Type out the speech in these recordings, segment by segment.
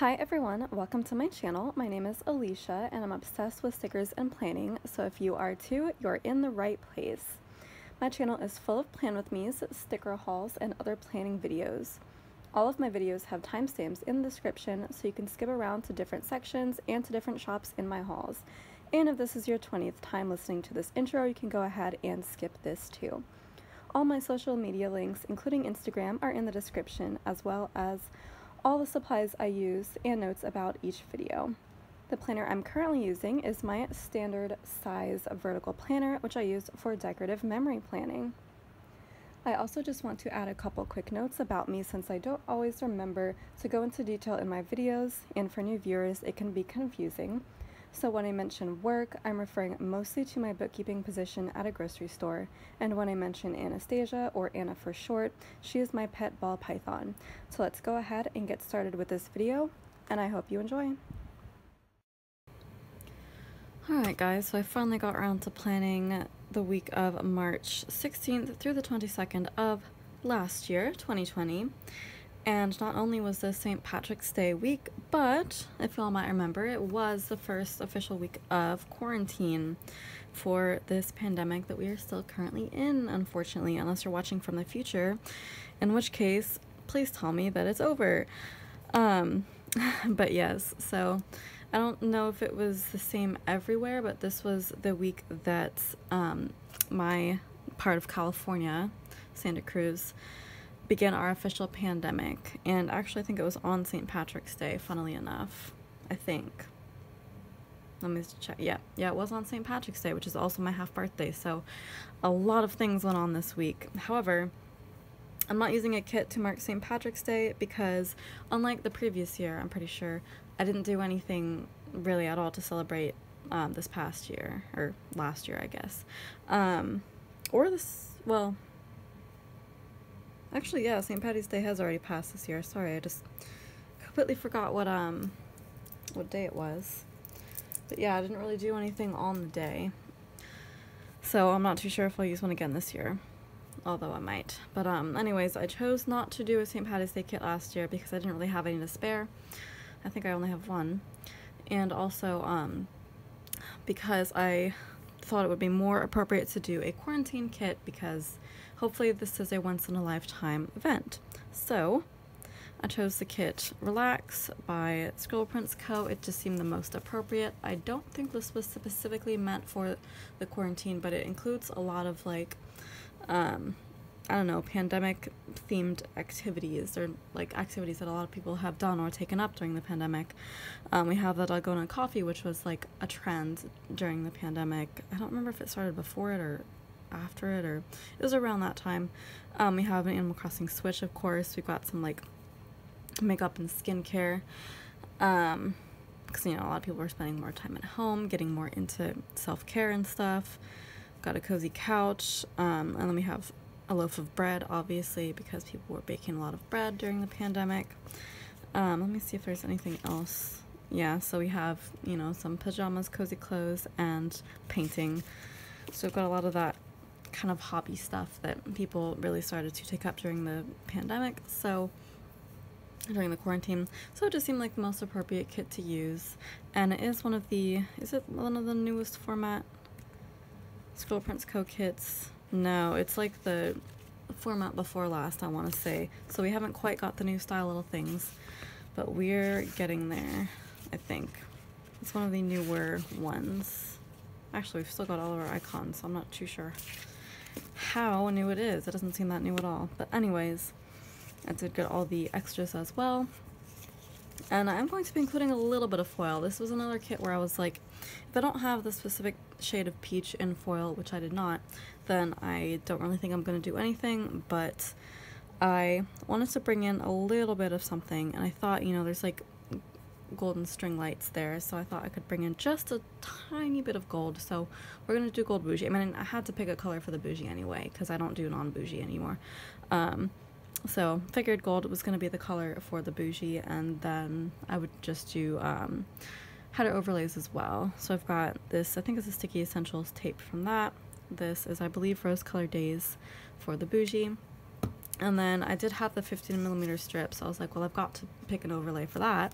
Hi everyone, welcome to my channel. My name is Alicia and I'm obsessed with stickers and planning, so if you are too, you're in the right place. My channel is full of plan with me's, sticker hauls, and other planning videos. All of my videos have timestamps in the description so you can skip around to different sections and to different shops in my hauls. And if this is your 20th time listening to this intro, you can go ahead and skip this too. All my social media links, including Instagram, are in the description, as well as all the supplies I use and notes about each video. The planner I'm currently using is my standard size vertical planner, which I use for decorative memory planning. I also just want to add a couple quick notes about me since I don't always remember to go into detail in my videos, and for new viewers it can be confusing. So when I mention work, I'm referring mostly to my bookkeeping position at a grocery store, and when I mention Anastasia, or Anna for short, she is my pet ball python. So let's go ahead and get started with this video, and I hope you enjoy. Alright guys, so I finally got around to planning the week of March 16th through the 22nd of last year, 2020. And not only was this St. Patrick's Day week, but if y'all might remember, it was the first official week of quarantine for this pandemic that we are still currently in, unfortunately, unless you're watching from the future, in which case, please tell me that it's over. But yes, so I don't know if it was the same everywhere, but this was the week that my part of California, Santa Cruz, began our official pandemic. And actually I think it was on St. Patrick's Day, funnily enough. I think. Let me just check. Yeah, it was on St. Patrick's Day, which is also my half birthday, so a lot of things went on this week. However, I'm not using a kit to mark St. Patrick's Day because, unlike the previous year, I'm pretty sure, I didn't do anything really at all to celebrate this past year, or last year, I guess. Or this, well, actually, yeah, St. Patty's Day has already passed this year. Sorry, I just completely forgot what day it was. But yeah, I didn't really do anything on the day. So I'm not too sure if I'll use one again this year. Although I might. But anyways, I chose not to do a St. Patty's Day kit last year because I didn't really have any to spare. I think I only have one. And also because I thought it would be more appropriate to do a quarantine kit because hopefully this is a once-in-a-lifetime event. So I chose the kit Relax by ScribblePrintsCo. It just seemed the most appropriate. I don't think this was specifically meant for the quarantine, but it includes a lot of like I don't know, pandemic themed activities, or like activities that a lot of people have done or taken up during the pandemic. We have the Dalgona coffee, which was like a trend during the pandemic. I don't remember if it started before it or after it, or it was around that time. We have an Animal Crossing Switch, of course. We've got some like makeup and skincare, because you know, a lot of people are spending more time at home, getting more into self-care and stuff. Got a cozy couch, and then we have a loaf of bread, obviously, because people were baking a lot of bread during the pandemic. Let me see if there's anything else. Yeah, so we have, you know, some pajamas, cozy clothes, and painting. So we've got a lot of that kind of hobby stuff that people really started to take up during the pandemic, so during the quarantine. So it just seemed like the most appropriate kit to use. And it is one of the, is it one of the newest format ScribblePrintsCo kits? No, it's like the format before last, I want to say. So we haven't quite got the new style little things, but we're getting there, I think. It's one of the newer ones. Actually, we've still got all of our icons, so I'm not too sure how new it is. It doesn't seem that new at all. But anyways, I did get all the extras as well. And I'm going to be including a little bit of foil. This was another kit where I was like, if I don't have the specific shade of peach in foil, which I did not, then I don't really think I'm going to do anything, but I wanted to bring in a little bit of something, and I thought, you know, there's like golden string lights there, so I thought I could bring in just a tiny bit of gold. So we're going to do gold bougie. I mean, I had to pick a color for the bougie anyway, because I don't do non-bougie anymore. So figured gold was going to be the color for the bougie, and then I would just do header overlays as well. So I've got this, I think it's a Sticky Essentials tape from that. This is, I believe, Rose Color Days for the bougie. And then I did have the 15mm strip, so I was like, well, I've got to pick an overlay for that.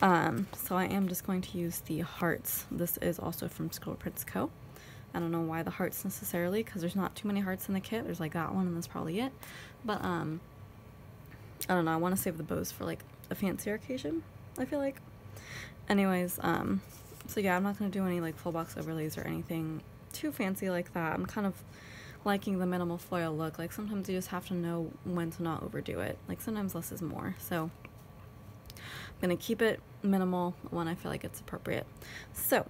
So I am just going to use the hearts. This is also from ScribblePrintsCo. I don't know why the hearts necessarily, because there's not too many hearts in the kit. There's like that one, and that's probably it. But I don't know, I want to save the bows for like a fancier occasion, I feel like. Anyways, so yeah, I'm not going to do any like full box overlays or anything too fancy like that. I'm kind of liking the minimal foil look. Like sometimes you just have to know when to not overdo it. Like sometimes less is more. So I'm going to keep it minimal when I feel like it's appropriate. So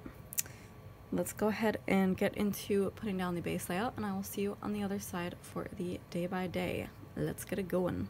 let's go ahead and get into putting down the base layout, and I will see you on the other side for the day by day. Let's get it going.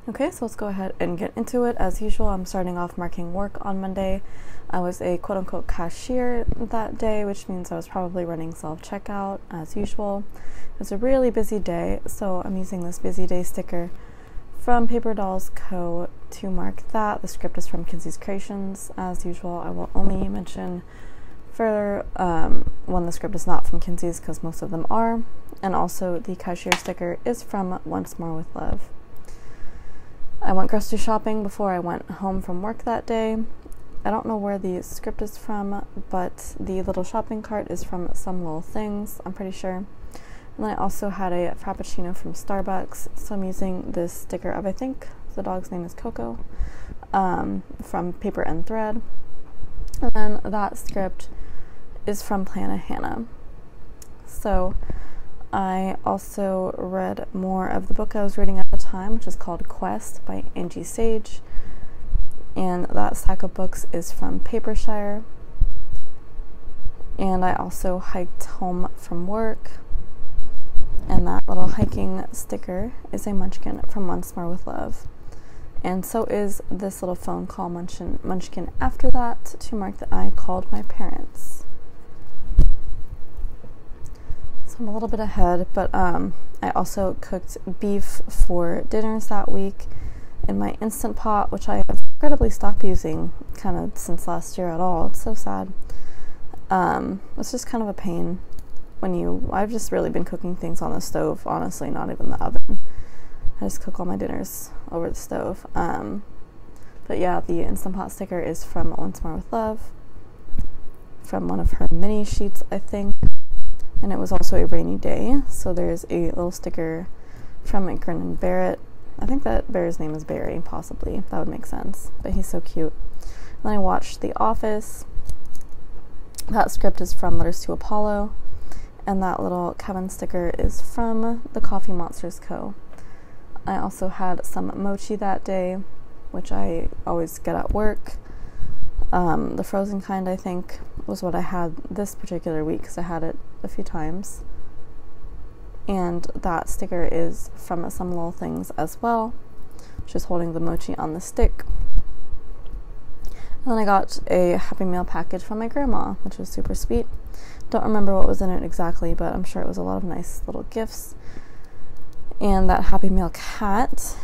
Okay, so let's go ahead and get into it. As usual, I'm starting off marking work on Monday. I was a quote-unquote cashier that day, which means I was probably running self-checkout as usual. It was a really busy day, so I'm using this busy day sticker from Paper Dolls Co. to mark that. The script is from Kinsey's Creations. As usual, I will only mention further when the script is not from Kinsey's, because most of them are. And also the cashier sticker is from Once More with Love. I went grocery shopping before I went home from work that day. I don't know where the script is from, but the little shopping cart is from Some Little Things, I'm pretty sure. And then I also had a Frappuccino from Starbucks, so I'm using this sticker of, I think the dog's name is Coco, from Paper and Thread. And then that script is from Plana Hannah. So I also read more of the book I was reading at the time, which is called Quest by Angie Sage, and that stack of books is from Papershire. And I also hiked home from work, and that little hiking sticker is a munchkin from Once More with Love. And so is this little phone call munchkin after that, to mark that I called my parents. I'm a little bit ahead, but I also cooked beef for dinners that week in my Instant Pot, which I have incredibly stopped using kind of since last year at all. It's so sad. It's just kind of a pain when I've just really been cooking things on the stove, honestly, not even the oven. I just cook all my dinners over the stove. But yeah, the Instant Pot sticker is from Once More with Love, from one of her mini sheets, I think. And it was also a rainy day, so there's a little sticker from Grin and Barrett. I think that bear's name is Barry, possibly. That would make sense, but he's so cute. And then I watched The Office. That script is from Letters to Apollo, and that little Kevin sticker is from the Coffee Monsters Co. I also had some mochi that day, which I always get at work. The frozen kind, I think, was what I had this particular week, because I had it a few times. And that sticker is from Some Little Things as well, which is holding the mochi on the stick. And then I got a Happy Meal package from my grandma, which was super sweet. Don't remember what was in it exactly, but I'm sure it was a lot of nice little gifts. And that Happy Meal cat,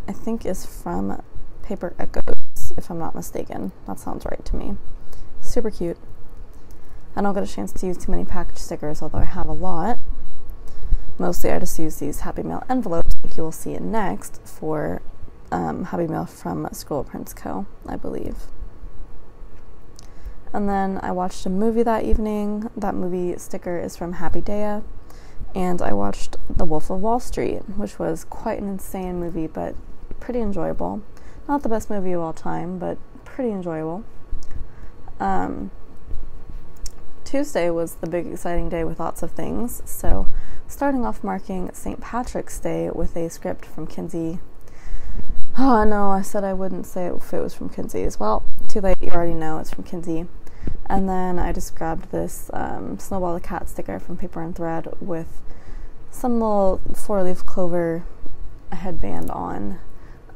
I think, is from Paper Echoes, if I'm not mistaken. That sounds right to me. Super cute. I don't get a chance to use too many package stickers, although I have a lot. Mostly I just use these Happy Meal envelopes, like you will see next, for Happy Meal from ScribblePrintsCo, I believe. And then I watched a movie that evening. That movie sticker is from Happy Daya, and I watched The Wolf of Wall Street, which was quite an insane movie, but pretty enjoyable. Not the best movie of all time, but pretty enjoyable. Tuesday was the big exciting day with lots of things, so starting off marking St. Patrick's Day with a script from Kinsey. Oh no, I said I wouldn't say if it was from Kinsey's. Well, too late, you already know it's from Kinsey. And then I just grabbed this Snowball the Cat sticker from Paper and Thread with some little 4-leaf clover headband on.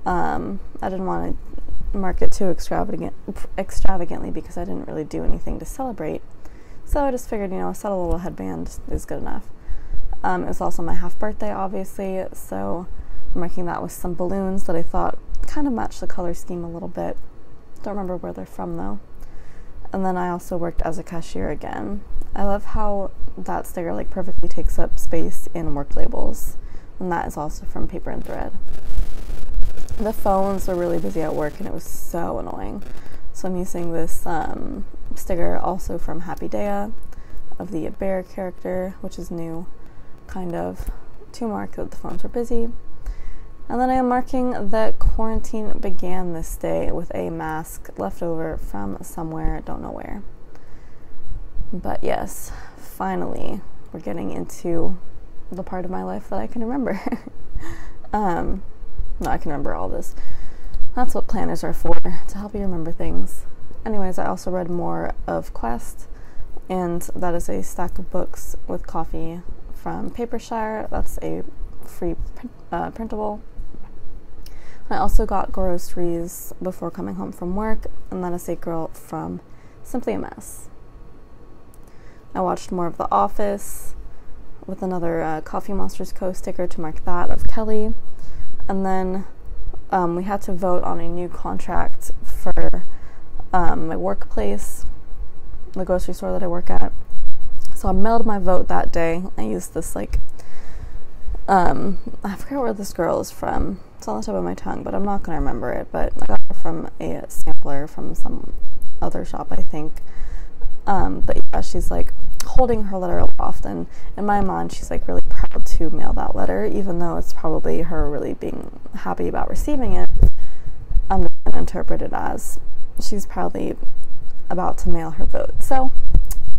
I didn't want to mark it too extravagantly because I didn't really do anything to celebrate. So I just figured, a subtle little headband is good enough. It was also my half birthday, obviously, so I'm marking that with some balloons that I thought kind of matched the color scheme a little bit. Don't remember where they're from, though. And then I also worked as a cashier again. I love how that sticker perfectly takes up space in work labels, and that is also from Paper and Thread. The phones were really busy at work, and it was so annoying. So I'm using this sticker also from Happy Daya of the bear character, which is new, kind of, to mark that the phones were busy. And then I am marking that quarantine began this day with a mask left over from somewhere, don't know where. But yes, finally, we're getting into the part of my life that I can remember. No, I can remember all this. That's what planners are for, to help you remember things. Anyways, I also read more of Quest, and that is a stack of books with coffee from Papershire. That's a free printable. I also got groceries before coming home from work, and that is a girl from Simply a Mess. I watched more of The Office with another Coffee Monsters Co. sticker to mark that of Kelly. And then we had to vote on a new contract for my workplace, the grocery store that I work at. So I mailed my vote that day. I used this I forget where this girl is from. It's on the tip of my tongue, but I'm not going to remember it. But I got it from a sampler from some other shop, I think. But yeah, she's holding her letter aloft, and in my mind, she's really proud to mail that letter, even though it's probably her really being happy about receiving it. I'm just going to interpret it as she's proudly about to mail her vote. So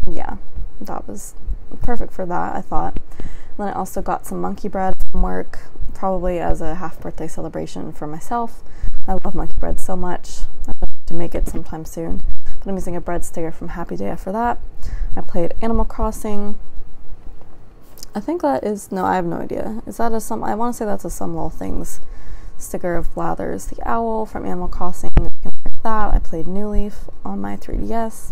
yeah, that was perfect for that, I thought. And then I also got some monkey bread from work, probably as a half birthday celebration for myself. I love monkey bread so much. I have to make it sometime soon. But I'm using a bread sticker from Happy Day for that. I played Animal Crossing. I think that is, no, I have no idea. Is that a I want to say that's a Some Little Things sticker of Blathers the Owl from Animal Crossing. Like that. I played New Leaf on my 3DS.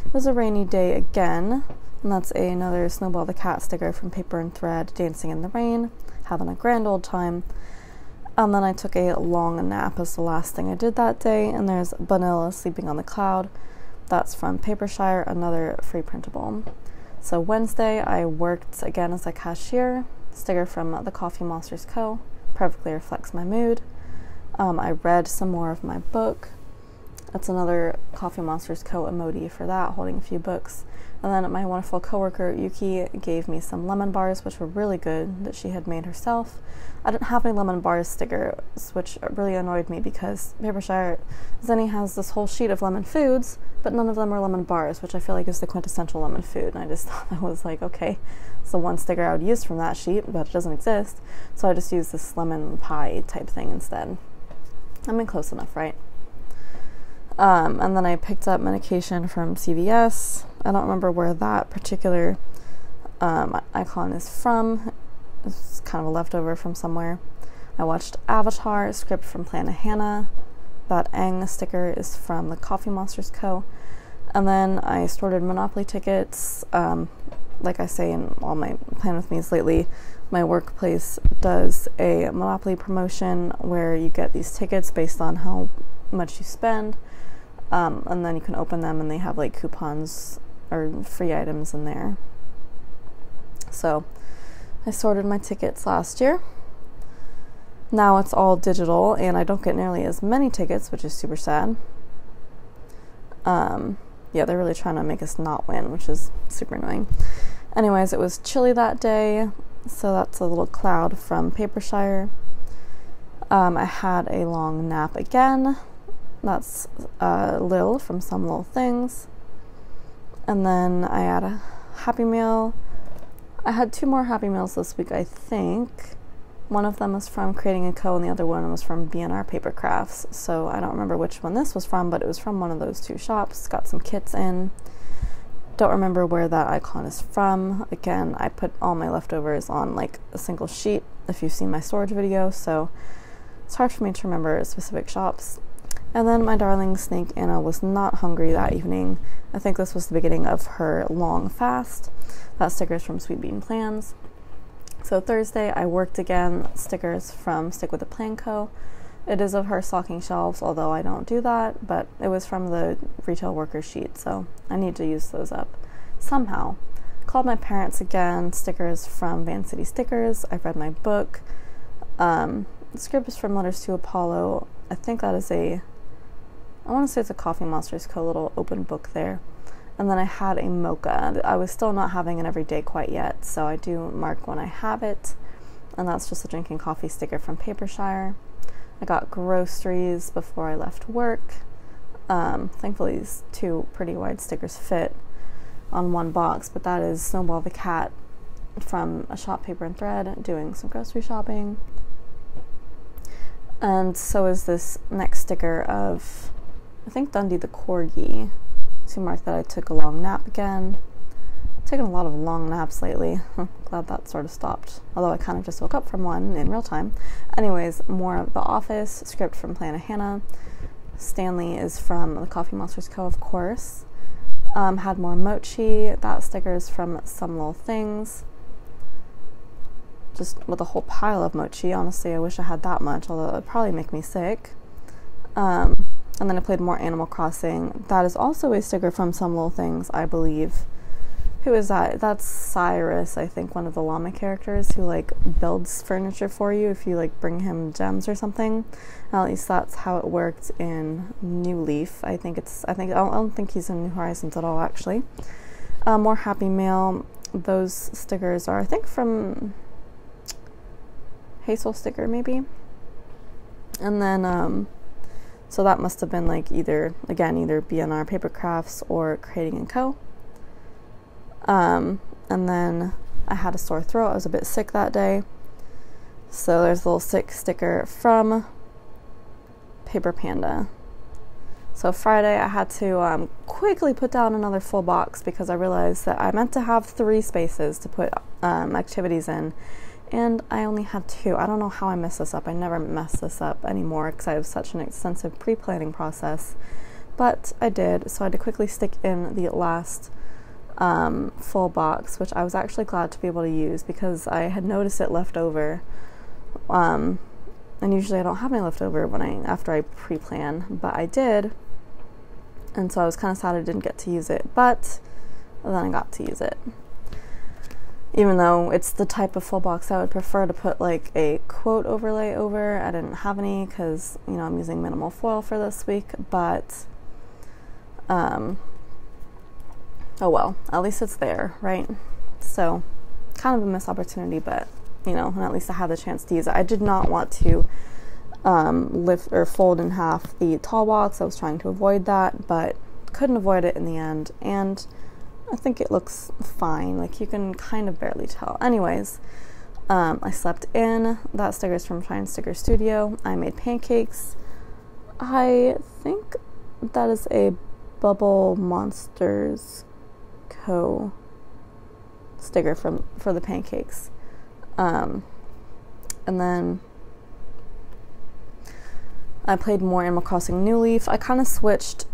It was a rainy day again. And that's another Snowball the Cat sticker from Paper and Thread, Dancing in the Rain, having a grand old time. And then I took a long nap as the last thing I did that day. And there's Vanilla Sleeping on the Cloud. That's from Papershire, another free printable. So Wednesday, I worked again as a cashier. Sticker from the Coffee Monsters Co. Perfectly reflects my mood. I read some more of my book. That's another Coffee Monsters Co. emoji for that, holding a few books. And then my wonderful coworker Yuki gave me some lemon bars, which were really good, that she had made herself. I didn't have any lemon bars stickers, which really annoyed me because Papershire Zenny has this whole sheet of lemon foods, but none of them are lemon bars, which I feel like is the quintessential lemon food. And I just thought I was okay, it's the one sticker I would use from that sheet, but it doesn't exist. So I just used this lemon pie type thing instead. I mean, close enough, right? And then I picked up medication from CVS. I don't remember where that particular icon is from. It's kind of a leftover from somewhere. I watched Avatar, a script from Planet Hannah. That Aang sticker is from the Coffee Monsters Co. And then I sorted Monopoly tickets. Like I say in all my Plan With Me's lately, my workplace does a Monopoly promotion where you get these tickets based on how much you spend. And then you can open them and they have coupons or free items in there. So I sorted my tickets last year. Now it's all digital and I don't get nearly as many tickets, which is super sad. Yeah, they're really trying to make us not win, which is super annoying. Anyways, it was chilly that day. So that's a little cloud from Papershire. I had a long nap again. That's Lil from Some Little Things. And then I had a Happy Meal. I had 2 more Happy Meals this week, I think. One of them was from Creating & Co. and the other one was from B&R Paper Crafts. So I don't remember which one this was from, but it was from one of those 2 shops. Got some kits in. Don't remember where that icon is from. Again, I put all my leftovers on like a single sheet if you've seen my storage video, so it's hard for me to remember specific shops. And then my darling Snake Anna was not hungry that evening. I think this was the beginning of her long fast. That sticker's from Sweet Bean Plans. So Thursday I worked again, stickers from Stick With The Plan Co. It is of her stocking shelves, although I don't do that, but it was from the retail worker sheet, so I need to use those up somehow. Called my parents again, stickers from Van City Stickers. I've read my book. The script is from Letters to Apollo. I think that is I want to say it's a Coffee Monsters Co. little open book there. And then I had a mocha. I was still not having an everyday quite yet, so I do mark when I have it. And that's just a drinking coffee sticker from Papershire. I got groceries before I left work. Thankfully these 2 pretty wide stickers fit on one box, but that is Snowball the cat from a shop Paper and Thread doing some grocery shopping. And so is this next sticker of, I think, Dundee the corgi, to mark that I took a long nap again. Taken a lot of long naps lately. Glad that sort of stopped, although I kind of just woke up from one in real time. Anyways, more of The Office, script from Planet Hannah. Stanley is from the Coffee Monsters Co., of course. Had more mochi. That sticker is from Some Little Things. Just with a whole pile of mochi. Honestly, I wish I had that much, although it would probably make me sick. And then I played more Animal Crossing. That is also a sticker from Some Little Things, I believe. Who is that? That's Cyrus, I think, one of the llama characters who like builds furniture for you if you like bring him gems or something. At least that's how it worked in New Leaf. I don't think he's in New Horizons at all, actually. More Happy Mail. Those stickers are, I think, from Hazel Sticker, maybe. And then so that must have been like either B&R Paper Crafts or Creating & Co. And then I had a sore throat. I was a bit sick that day. So there's a little sick sticker from Paper Panda. So Friday I had to quickly put down another full box because I realized that I meant to have 3 spaces to put activities in, and I only had 2. I don't know how I messed this up. I never mess this up anymore because I have such an extensive pre-planning process, but I did. So I had to quickly stick in the last full box, which I was actually glad to be able to use because I had noticed it left over, and usually I don't have any left over after I pre-plan, but I did, and so I was kind of sad I didn't get to use it, but then I got to use it, even though it's the type of full box I would prefer to put like a quote overlay over. I didn't have any because, you know, I'm using minimal foil for this week, but oh well, at least it's there, right? So, kind of a missed opportunity, but, you know, and at least I had the chance to use it. I did not want to lift or fold in half the tall box. I was trying to avoid that, but couldn't avoid it in the end, and I think it looks fine. Like, you can kind of barely tell. Anyways, I slept in. That sticker is from Shine Sticker Studio. I made pancakes. I think that is a Bubble Monsters Co. sticker for the pancakes. And then I played more Animal Crossing New Leaf. I kind of switched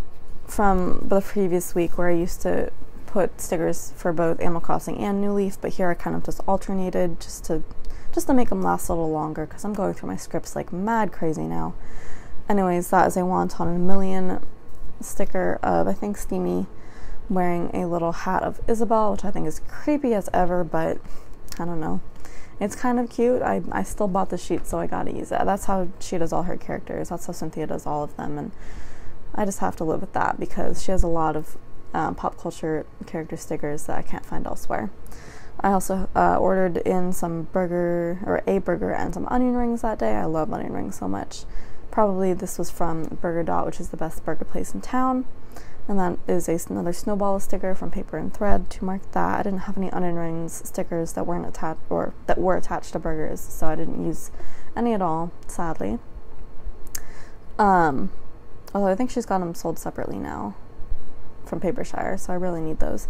from the previous week where I used to put stickers for both Animal Crossing and New Leaf, but here I kind of just alternated just to make them last a little longer because I'm going through my scripts like mad crazy now. Anyways, that is a Wonton in a Million sticker of, I think, Steamy wearing a little hat of Isabel, which I think is creepy as ever, but I don't know. It's kind of cute. I still bought the sheet, so I gotta use it. That's how she does all her characters. That's how Cynthia does all of them, and I just have to live with that because she has a lot of pop culture character stickers that I can't find elsewhere. I also ordered in a burger and some onion rings that day. I love onion rings so much. Probably this was from Burger Dot, which is the best burger place in town. And that is another snowball sticker from Paper and Thread to mark that. I didn't have any onion rings stickers that weren't attached or that were attached to burgers, so I didn't use any at all, sadly. Although I think she's got them sold separately now from Papershire, so I really need those.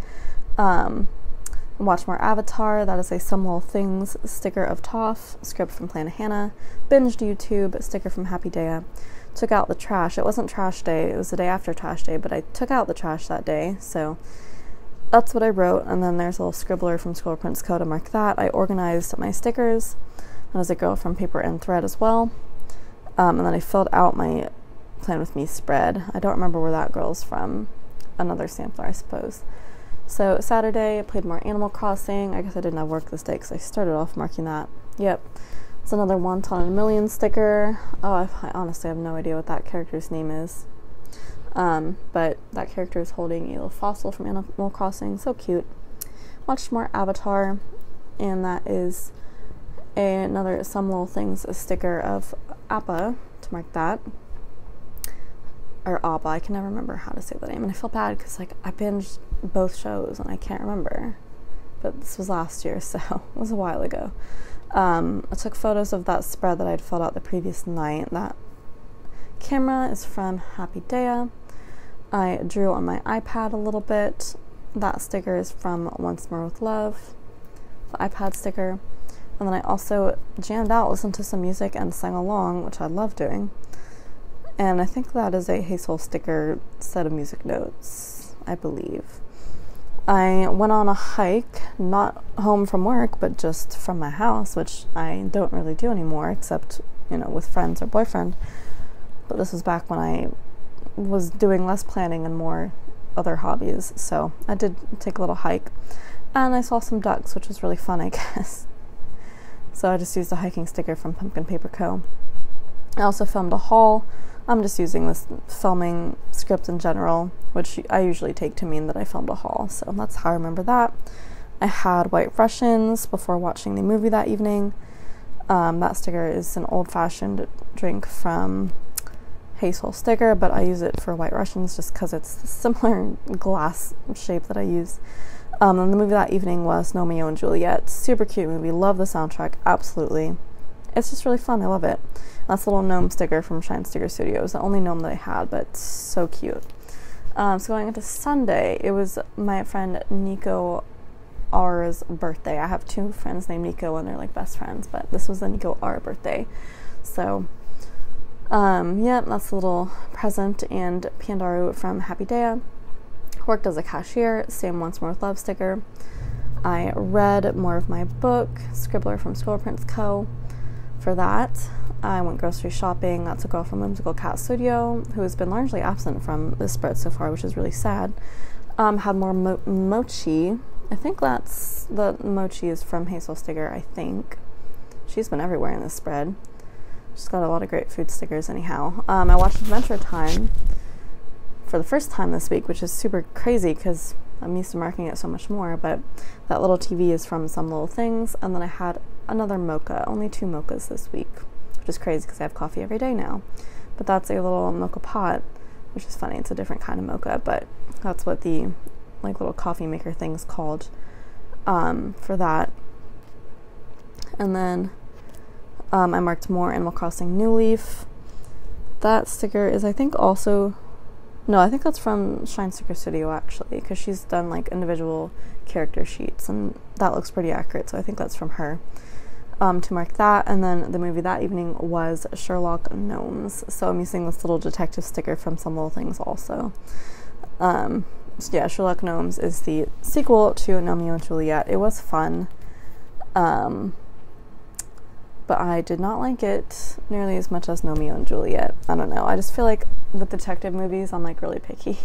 Watch more Avatar. That is a Some Little Things sticker of Toph, script from Planet Hannah. Binged YouTube, sticker from Happy Daya. Took out the trash. It wasn't trash day, it was the day after trash day, but I took out the trash that day, so that's what I wrote. And then there's a little scribbler from ScribblePrintsCo to mark that. I organized my stickers. That was a girl from Paper and Thread as well. And then I filled out my Plan With Me spread. I don't remember where that girl's from. Another sampler, I suppose. So Saturday, I played more Animal Crossing. I guess I didn't have work this day because I started off marking that. Yep. It's another Wonton in a Million sticker. Oh, I honestly have no idea what that character's name is. But that character is holding a little fossil from Animal Crossing. So cute. Watched more Avatar. And that is another Some Little Things sticker of Appa to mark that. Or Appa, I can never remember how to say the name. And I feel bad because like I binged both shows and I can't remember. But this was last year, so it was a while ago. I took photos of that spread that I'd filled out the previous night. That camera is from Happy Daya. I drew on my iPad a little bit. That sticker is from Once More With Love, the iPad sticker. And then I also jammed out, listened to some music, and sang along, which I love doing. And I think that is a Hazel sticker set of music notes, I believe. I went on a hike, not home from work, but just from my house, which I don't really do anymore, except, you know, with friends or boyfriend. But this was back when I was doing less planning and more other hobbies, so I did take a little hike. And I saw some ducks, which was really fun, I guess. So I just used a hiking sticker from Pumpkin Paper Co. I also filmed a haul. I'm just using this filming script in general, which I usually take to mean that I filmed a haul, so that's how I remember that. I had White Russians before watching the movie that evening. That sticker is an old-fashioned drink from Hazel sticker, but I use it for White Russians just because it's a similar glass shape that I use. And the movie that evening was Romeo and Juliet. Super cute movie. Love the soundtrack. Absolutely. It's just really fun. I love it. That's a little gnome sticker from Shine Sticker Studios. The only gnome that I had, but so cute. So going into Sunday, it was my friend Nico R's birthday. I have two friends named Nico and they're like best friends, but this was the Nico R birthday. So, yeah, that's a little present and Pandaru from Happy Daya. Worked as a cashier, same Once More With Love sticker. I read more of my book, Scribbler from ScribblePrintsCo. For that, I went grocery shopping. That's a girl from Whimsical Cat Studio who has been largely absent from this spread so far, which is really sad. Had more mochi. I think that's the mochi is from Hazel Sticker, I think. She's been everywhere in this spread. She's got a lot of great food stickers anyhow. I watched Adventure Time for the first time this week, which is super crazy because I'm used to marking it so much more, but that little TV is from Some Little Things. And then I had another mocha, only 2 mochas this week, which is crazy because I have coffee every day now. But that's a little mocha pot, which is funny. It's a different kind of mocha, but that's what the like little coffee maker thing's called for that. And then I marked more Animal Crossing New Leaf. That sticker is, I think, also... No, I think that's from Shine Sticker Studio, actually, because she's done, like, individual character sheets, and that looks pretty accurate, so I think that's from her. To mark that, and then the movie that evening was Sherlock Gnomes, so I'm using this little detective sticker from Some Little Things also. So yeah, Sherlock Gnomes is the sequel to Romeo and Juliet. It was fun, but I did not like it nearly as much as Romeo and Juliet. I don't know, I just feel like with detective movies, I'm like really picky.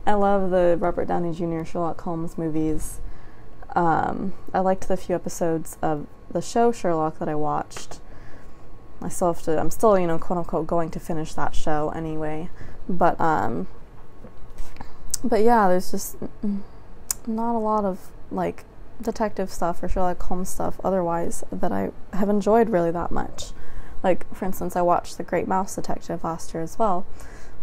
I love the Robert Downey Jr. Sherlock Holmes movies. I liked the few episodes of the show Sherlock that I watched. I'm still, you know, quote unquote going to finish that show anyway. But yeah, there's just not a lot of, like, detective stuff or Sherlock Holmes stuff otherwise that I have enjoyed really that much. Like, for instance, I watched The Great Mouse Detective last year as well,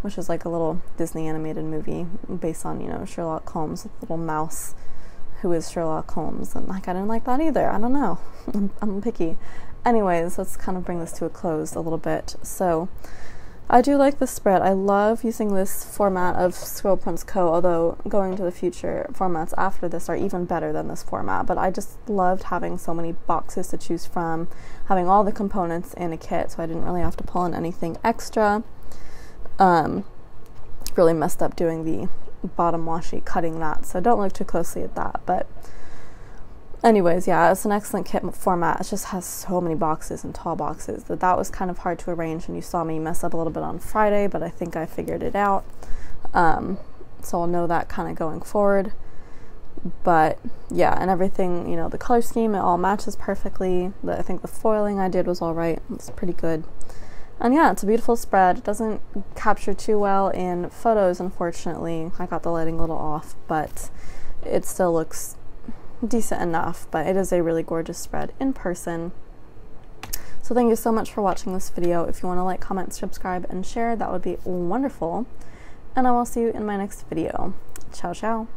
which is like a little Disney animated movie based on, you know, Sherlock Holmes, little mouse who is Sherlock Holmes, and like I didn't like that either. I don't know. I'm picky. Anyways, let's kind of bring this to a close a little bit. So I do like this spread. I love using this format of ScribblePrintsCo, although going to the future formats after this are even better than this format. But I just loved having so many boxes to choose from, having all the components in a kit, so I didn't really have to pull in anything extra. Really messed up doing the bottom washi, cutting that, so don't look too closely at that. But anyways, yeah, it's an excellent kit format. It just has so many boxes and tall boxes that was kind of hard to arrange, and you saw me mess up a little bit on Friday, but I think I figured it out. So I'll know that kind of going forward. But yeah, and everything, you know, the color scheme, it all matches perfectly. I think the foiling I did was all right. It's pretty good. And yeah, it's a beautiful spread. It doesn't capture too well in photos, unfortunately. I got the lighting a little off, but it still looks decent enough. But it is a really gorgeous spread in person. So thank you so much for watching this video. If you want to like, comment, subscribe, and share, that would be wonderful. And I will see you in my next video. Ciao, ciao.